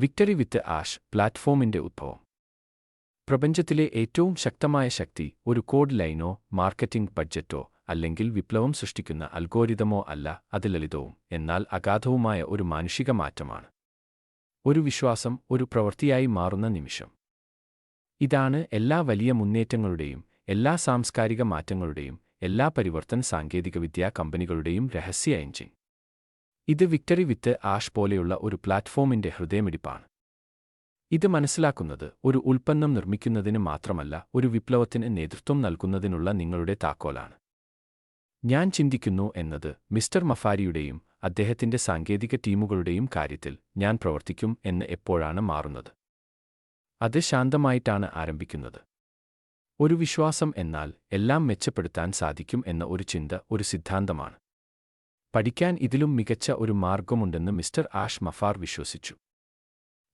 Victory വിത്ത് ash പ്ലാറ്റ്ഫോമിന്റെ ഉദ്ഭവം. പ്രപഞ്ചത്തിലെ ഏറ്റവും ശക്തമായ ശക്തി ഒരു കോഡ് ലൈനോ മാർക്കറ്റിംഗ് ബഡ്ജറ്റോ അല്ലെങ്കിൽ വിപ്ലവം സൃഷ്ടിക്കുന്ന അൽഗോരിതമോ അല്ല, അത് ലളിതവും എന്നാൽ അഗാധവുമായ ഒരു മാനുഷിക മാറ്റമാണ്. ഒരു വിശ്വാസം ഒരു പ്രവൃത്തിയായി മാറുന്ന നിമിഷം. ഇതാണ് എല്ലാ വലിയ മുന്നേറ്റങ്ങളുടെയും എല്ലാ സാംസ്കാരിക മാറ്റങ്ങളുടെയും എല്ലാ പരിവർത്തന സാങ്കേതികവിദ്യാ കമ്പനികളുടെയും രഹസ്യ എഞ്ചിൻ. ഇത് വിക്ടറി വിത്ത് ആഷ് പോലെയുള്ള ഒരു പ്ലാറ്റ്ഫോമിന്റെ ഹൃദയമിടിപ്പാണ്. ഇത് മനസ്സിലാക്കുന്നത് ഒരു ഉൽപ്പന്നം നിർമ്മിക്കുന്നതിന് മാത്രമല്ല, ഒരു വിപ്ലവത്തിന് നേതൃത്വം നൽകുന്നതിനുള്ള നിങ്ങളുടെ താക്കോലാണ്. ഞാൻ ചിന്തിക്കുന്നു എന്നത് മിസ്റ്റർ മഫാരിയുടെയും അദ്ദേഹത്തിന്റെ സാങ്കേതിക ടീമുകളുടെയും കാര്യത്തിൽ ഞാൻ പ്രവർത്തിക്കും എന്ന് എപ്പോഴാണ് മാറുന്നത്. അത് ശാന്തമായിട്ടാണ് ആരംഭിക്കുന്നത്. ഒരു വിശ്വാസം എന്നാൽ എല്ലാം മെച്ചപ്പെടുത്താൻ സാധിക്കും എന്ന ഒരു ചിന്ത, ഒരു സിദ്ധാന്തമാണ്. പഠിക്കാൻ ഇതിലും മികച്ച ഒരു മാർഗമുണ്ടെന്ന് മിസ്റ്റർ ആഷ് മഫാർ വിശ്വസിച്ചു.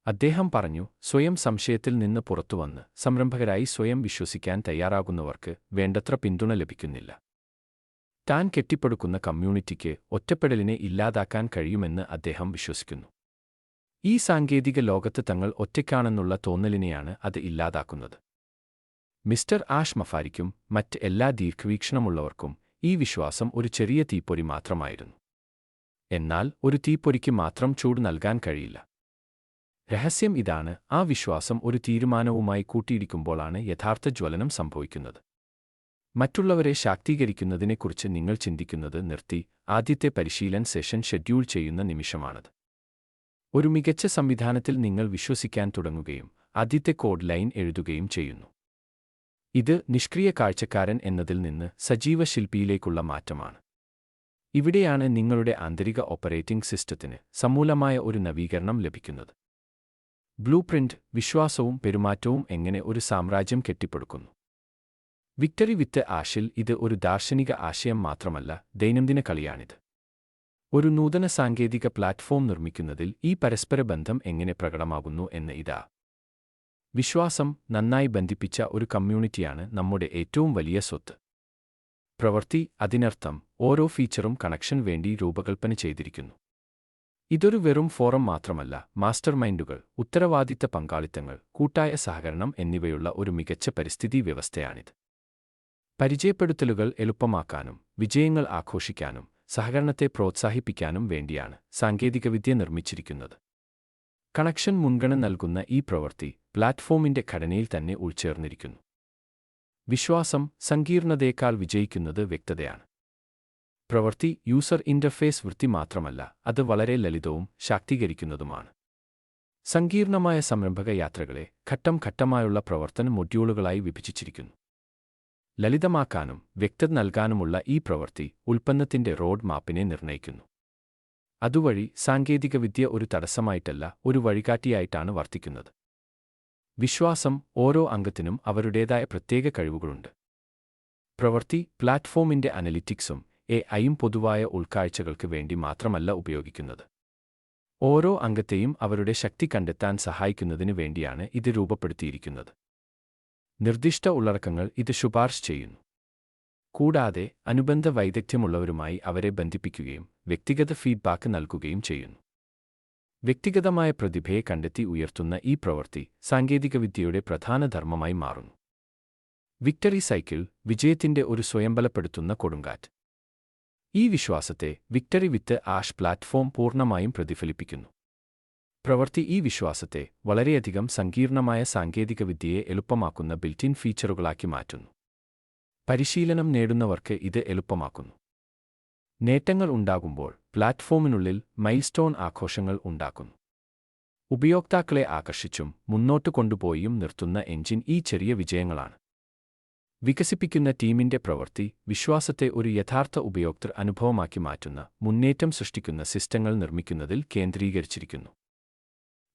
അദ്ദേഹം പറഞ്ഞു, സ്വയം സംശയത്തിൽ നിന്ന് പുറത്തുവന്ന് സംരംഭകരായി സ്വയം വിശ്വസിക്കാൻ തയ്യാറാകുന്നവർക്ക് വേണ്ടത്ര പിന്തുണ ലഭിക്കുന്നില്ല. താൻ കെട്ടിപ്പടുക്കുന്ന കമ്മ്യൂണിറ്റിക്ക് ഒറ്റപ്പെടലിനെ ഇല്ലാതാക്കാൻ കഴിയുമെന്ന് അദ്ദേഹം വിശ്വസിക്കുന്നു. ഈ സാങ്കേതിക ലോകത്ത് തങ്ങൾ ഒറ്റയ്ക്കാണെന്നുള്ള തോന്നലിനെയാണ് അത് ഇല്ലാതാക്കുന്നത്. മിസ്റ്റർ ആഷ് മഫാരിക്കും മറ്റ് എല്ലാ ദീർഘവീക്ഷണമുള്ളവർക്കും ഈ വിശ്വാസം ഒരു ചെറിയ തീപ്പൊരി മാത്രമായിരുന്നു. എന്നാൽ ഒരു തീപ്പൊരിക്ക് മാത്രം ചൂട് നൽകാൻ കഴിയില്ല. രഹസ്യം ഇതാണ്: ആ വിശ്വാസം ഒരു തീരുമാനവുമായി കൂട്ടിയിടിക്കുമ്പോഴാണ് യഥാർത്ഥ ജ്വലനം സംഭവിക്കുന്നത്. മറ്റുള്ളവരെ ശാക്തീകരിക്കുന്നതിനെക്കുറിച്ച് നിങ്ങൾ ചിന്തിക്കുന്നത് നിർത്തി ആദ്യത്തെ പരിശീലന സെഷൻ ഷെഡ്യൂൾ ചെയ്യുന്ന നിമിഷമാണത്. ഒരു മികച്ച സംവിധാനത്തിൽ നിങ്ങൾ വിശ്വസിക്കാൻ തുടങ്ങുകയും ആദ്യത്തെ കോഡ് ലൈൻ എഴുതുകയും ചെയ്യുന്നു. ഇത് നിഷ്ക്രിയ കാഴ്ചക്കാരൻ എന്നതിൽ നിന്ന് സജീവ ശില്പിയിലേക്കുള്ള മാറ്റമാണ്. ഇവിടെയാണ് നിങ്ങളുടെ ആന്തരിക ഓപ്പറേറ്റിംഗ് സിസ്റ്റത്തിന് സമൂലമായ ഒരു നവീകരണം ലഭിക്കുന്നത്. ബ്ലൂപ്രിന്റ്, വിശ്വാസവും പെരുമാറ്റവും എങ്ങനെ ഒരു സാമ്രാജ്യം കെട്ടിപ്പടുക്കുന്നു. വിക്ടറി വിത്ത് ആഷിൽ ഇത് ഒരു ദാർശനിക ആശയം മാത്രമല്ല, ദൈനംദിന കളിയാണിത്. ഒരു നൂതന സാങ്കേതിക പ്ലാറ്റ്ഫോം നിർമ്മിക്കുന്നതിൽ ഈ പരസ്പര ബന്ധം എങ്ങനെ പ്രകടമാകുന്നു എന്ന് ഇതാ. വിശ്വാസം നന്നായി ബന്ധിപ്പിച്ച ഒരു കമ്മ്യൂണിറ്റിയാണ് നമ്മുടെ ഏറ്റവും വലിയ സ്വത്ത്. പ്രവൃത്തി, അതിനർത്ഥം ഓരോ ഫീച്ചറും കണക്ഷൻ വേണ്ടി രൂപകൽപ്പന ചെയ്തിരിക്കുന്നു. ഇതൊരു വെറും ഫോറം മാത്രമല്ല, മാസ്റ്റർ മൈൻഡുകൾ, ഉത്തരവാദിത്ത പങ്കാളിത്തങ്ങൾ, കൂട്ടായ സഹകരണം എന്നിവയുള്ള ഒരു മികച്ച പരിസ്ഥിതി വ്യവസ്ഥയാണിത്. പരിചയപ്പെടുത്തലുകൾ എളുപ്പമാക്കാനും വിജയങ്ങൾ ആഘോഷിക്കാനും സഹകരണത്തെ പ്രോത്സാഹിപ്പിക്കാനും വേണ്ടിയാണ് സാങ്കേതികവിദ്യ നിർമ്മിച്ചിരിക്കുന്നത്. കണക്ഷൻ മുൻഗണന നൽകുന്ന ഈ പ്രവൃത്തി പ്ലാറ്റ്ഫോമിന്റെ ഘടനയിൽ തന്നെ ഉൾച്ചേർന്നിരിക്കുന്നു. വിശ്വാസം സങ്കീർണതയേക്കാൾ വിജയിക്കുന്നത് വ്യക്തതയാണ്. പ്രവൃത്തി യൂസർ ഇന്റർഫേസ് വൃത്തി മാത്രമല്ല, അത് വളരെ ലളിതവും ശാക്തീകരിക്കുന്നതുമാണ്. സങ്കീർണമായ സംരംഭക യാത്രകളെ ഘട്ടം ഘട്ടമായുള്ള പ്രവർത്തന മൊഡ്യൂളുകളായി വിഭജിച്ചിരിക്കുന്നു. ലളിതമാക്കാനും വ്യക്തത നൽകാനുമുള്ള ഈ പ്രവൃത്തി ഉൽപ്പന്നത്തിന്റെ റോഡ് മാപ്പിനെ നിർണ്ണയിക്കുന്നു. അതുവഴി സാങ്കേതികവിദ്യ ഒരു തടസ്സമായിട്ടല്ല, ഒരു വഴികാട്ടിയായിട്ടാണ് വർത്തിക്കുന്നത്. വിശ്വാസം ഓരോ അംഗത്തിനും അവരുടേതായ പ്രത്യേക കഴിവുകളുണ്ട്. പ്രവൃത്തി പ്ലാറ്റ്ഫോമിന്റെ അനലിറ്റിക്സും AI-യും പൊതുവായ ഉൾക്കാഴ്ചകൾക്ക് വേണ്ടി മാത്രമല്ല ഉപയോഗിക്കുന്നത്. ഓരോ അംഗത്തെയും അവരുടെ ശക്തി കണ്ടെത്താൻ സഹായിക്കുന്നതിന് വേണ്ടിയാണ് ഇത് രൂപപ്പെടുത്തിയിരിക്കുന്നത്. നിർദ്ദിഷ്ട ഉള്ളടക്കങ്ങൾ ഇത് ശുപാർശ ചെയ്യുന്നു. കൂടാതെ അനുബന്ധ വൈദഗ്ധ്യമുള്ളവരുമായി അവരെ ബന്ധിപ്പിക്കുകയും വ്യക്തിഗത ഫീഡ്ബാക്ക് നൽകുകയും ചെയ്യുന്നു. വ്യക്തിഗതമായ പ്രതിഭയെ കണ്ടെത്തി ഉയർത്തുന്ന ഈ പ്രവൃത്തി സാങ്കേതികവിദ്യയുടെ പ്രധാന ധർമ്മമായി മാറുന്നു. വിക്ടറി സൈക്കിൾ, വിജയത്തിന്റെ ഒരു സ്വയംബലപ്പെടുത്തുന്ന കൊടുങ്കാറ്റ്. ഈ വിശ്വാസത്തെ വിക്ടറി വിത്ത് ആഷ് പ്ലാറ്റ്ഫോം പൂർണ്ണമായും പ്രതിഫലിപ്പിക്കുന്നു. പ്രവൃത്തി ഈ വിശ്വാസത്തെ വളരെയധികം സങ്കീർണമായ സാങ്കേതികവിദ്യയെ എളുപ്പമാക്കുന്ന ബിൽറ്റ് ഇൻ ഫീച്ചറുകളാക്കി മാറ്റുന്നു. പരിശീലനം നേടുന്നവർക്ക് ഇത് എളുപ്പമാക്കുന്നു. നേട്ടങ്ങൾ ഉണ്ടാകുമ്പോൾ പ്ലാറ്റ്ഫോമിനുള്ളിൽ മൈൽസ്റ്റോൺ ആഘോഷങ്ങൾ ഉണ്ടാക്കുന്നു. ഉപയോക്താക്കളെ ആകർഷിച്ചും മുന്നോട്ട് കൊണ്ടുപോയും നിർത്തുന്ന എഞ്ചിൻ ഈ ചെറിയ വിജയങ്ങളാണ്. വികസിപ്പിക്കുന്ന ടീമിന്റെ പ്രവൃത്തി വിശ്വാസത്തെ ഒരു യഥാർത്ഥ ഉപയോക്തൃ അനുഭവമാക്കി മാറ്റുന്ന, മുന്നേറ്റം സൃഷ്ടിക്കുന്ന സിസ്റ്റങ്ങൾ നിർമ്മിക്കുന്നതിൽ കേന്ദ്രീകരിച്ചിരിക്കുന്നു.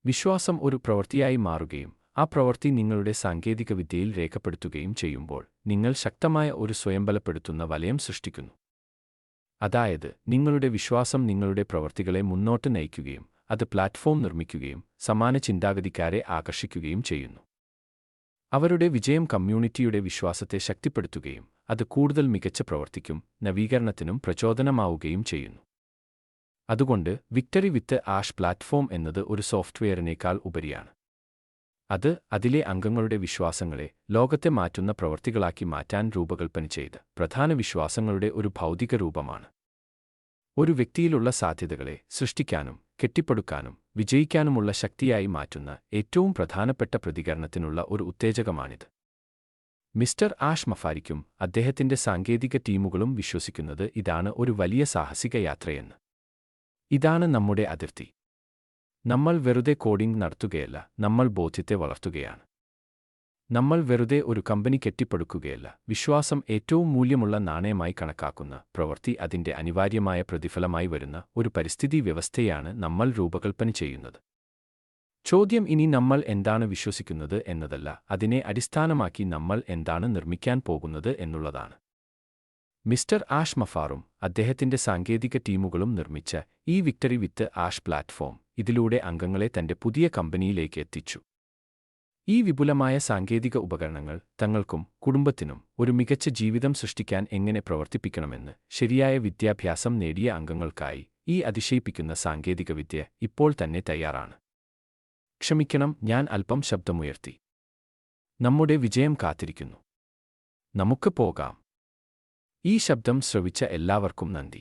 വിശ്വാസം ഒരു പ്രവൃത്തിയായി മാറുകയും ആ പ്രവൃത്തി നിങ്ങളുടെ സാങ്കേതികവിദ്യയിൽ രേഖപ്പെടുത്തുകയും ചെയ്യുമ്പോൾ നിങ്ങൾ ശക്തമായ ഒരു സ്വയംബലപ്പെടുത്തുന്ന വലയം സൃഷ്ടിക്കുന്നു. അതായത് നിങ്ങളുടെ വിശ്വാസം നിങ്ങളുടെ പ്രവൃത്തികളെ മുന്നോട്ട് നയിക്കുകയും അത് പ്ലാറ്റ്ഫോം നിർമ്മിക്കുകയും സമാന ചിന്താഗതിക്കാരെ ആകർഷിക്കുകയും ചെയ്യുന്നു. അവരുടെ വിജയം കമ്മ്യൂണിറ്റിയുടെ വിശ്വാസത്തെ ശക്തിപ്പെടുത്തുകയും അത് കൂടുതൽ മികച്ച പ്രവർത്തിക്കും നവീകരണത്തിനും പ്രചോദനമാവുകയും ചെയ്യുന്നു. അതുകൊണ്ട് വിക്ടറി വിത്ത് ആഷ് പ്ലാറ്റ്ഫോം എന്നത് ഒരു സോഫ്റ്റ്വെയറിനേക്കാൾ ഉപരിയാണ്. അത് അതിലെ അംഗങ്ങളുടെ വിശ്വാസങ്ങളെ ലോകത്തെ മാറ്റുന്ന പ്രവൃത്തികളാക്കി മാറ്റാൻ രൂപകൽപ്പന ചെയ്ത് പ്രധാന വിശ്വാസങ്ങളുടെ ഒരു ഭൗതിക രൂപമാണ്. ഒരു വ്യക്തിയിലുള്ള സാധ്യതകളെ സൃഷ്ടിക്കാനും കെട്ടിപ്പടുക്കാനും വിജയിക്കാനുമുള്ള ശക്തിയായി മാറ്റുന്ന ഏറ്റവും പ്രധാനപ്പെട്ട പ്രതികരണത്തിനുള്ള ഒരു ഉത്തേജകമാണിത്. മിസ്റ്റർ ആഷ് മഫാരിക്കും അദ്ദേഹത്തിന്റെ സാങ്കേതിക ടീമുകളും വിശ്വസിക്കുന്നത് ഇതാണ് ഒരു വലിയ സാഹസിക യാത്രയെന്ന്. ഇതാണ് നമ്മുടെ അതിർത്തി. നമ്മൾ വെറുതെ കോഡിംഗ് നടത്തുകയല്ല, നമ്മൾ ബോധ്യത്തെ വളർത്തുകയാണ്. നമ്മൾ വെറുതെ ഒരു കമ്പനി കെട്ടിപ്പടുക്കുകയല്ല, വിശ്വാസം ഏറ്റവും മൂല്യമുള്ള നാണയമായി കണക്കാക്കുന്ന പ്രവൃത്തി അതിന്റെ അനിവാര്യമായ പ്രതിഫലമായി വരുന്ന ഒരു പരിസ്ഥിതി വ്യവസ്ഥയാണ് നമ്മൾ രൂപകൽപ്പന ചെയ്യുന്നത്. ചോദ്യം ഇനി നമ്മൾ എന്താണ് വിശ്വസിക്കുന്നത് എന്നതല്ല, അതിനെ അടിസ്ഥാനമാക്കി നമ്മൾ എന്താണ് നിർമ്മിക്കാൻ പോകുന്നത് എന്നുള്ളതാണ്. മിസ്റ്റർ ആഷ് മഫാറും അദ്ദേഹത്തിന്റെ സാങ്കേതിക ടീമുകളും നിർമ്മിച്ച ഈ വിക്ടറി വിത്ത് ആഷ് പ്ലാറ്റ്ഫോം ഇതിലൂടെ അംഗങ്ങളെ തന്റെ പുതിയ കമ്പനിയിലേക്ക് എത്തിച്ചു. ഈ വിപുലമായ സാങ്കേതിക ഉപകരണങ്ങൾ തങ്ങൾക്കും കുടുംബത്തിനും ഒരു മികച്ച ജീവിതം സൃഷ്ടിക്കാൻ എങ്ങനെ പ്രവർത്തിപ്പിക്കണമെന്ന് ശരിയായ വിദ്യാഭ്യാസം നേടിയ അംഗങ്ങൾക്കായി ഈ അതിശയിപ്പിക്കുന്ന സാങ്കേതികവിദ്യ ഇപ്പോൾ തന്നെ തയ്യാറാണ്. ക്ഷമിക്കണം, ഞാൻ അല്പം ശബ്ദമുയർത്തി. നമ്മുടെ വിജയം കാത്തിരിക്കുന്നു. നമുക്ക് പോകാം. ഈ ശബ്ദം ശ്രവിച്ച എല്ലാവർക്കും നന്ദി.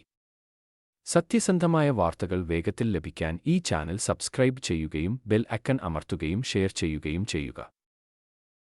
സത്യസന്ധമായ വാർത്തകൾ വേഗത്തിൽ ലഭിക്കാൻ ഈ ചാനൽ സബ്സ്ക്രൈബ് ചെയ്യുകയും ബെൽ ഐക്കൺ അമർത്തുകയും ഷെയർ ചെയ്യുകയും ചെയ്യുക.